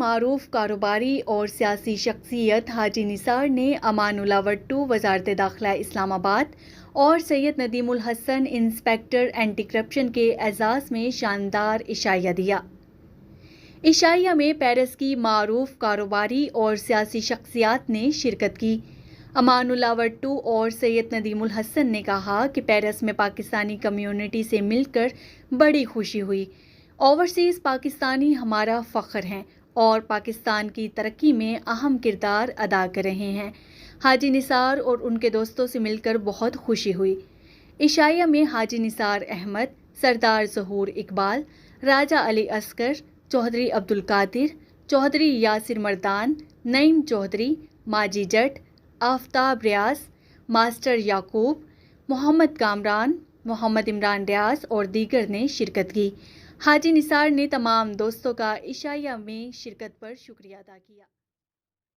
معروف کاروباری اور سیاسی شخصیت حاجی نثار نے امان اللہ وٹو وزارت داخلہ اسلام آباد اور سید ندیم الحسن انسپکٹر اینٹی کرپشن کے اعزاز میں شاندار عشائیہ دیا۔ عشائیہ میں پیرس کی معروف کاروباری اور سیاسی شخصیات نے شرکت کی۔ امان اللہ وٹو اور سید ندیم الحسن نے کہا کہ پیرس میں پاکستانی کمیونٹی سے مل کر بڑی خوشی ہوئی۔ اوورسیز پاکستانی ہمارا فخر ہیں اور پاکستان کی ترقی میں اہم کردار ادا کر رہے ہیں۔ حاجی نثار اور ان کے دوستوں سے مل کر بہت خوشی ہوئی۔ عشائیہ میں حاجی نثار احمد، سردار ظہور اقبال، راجہ علی اصغر، چودھری عبدالقادر، چودھری یاسر مردان، نعیم چودھری، ماجی جٹ، آفتاب ریاض، ماسٹر یعقوب، محمد کامران، محمد عمران ریاض اور دیگر نے شرکت کی۔ حاجی نثار نے تمام دوستوں کا عشائیہ میں شرکت پر شکریہ ادا کیا۔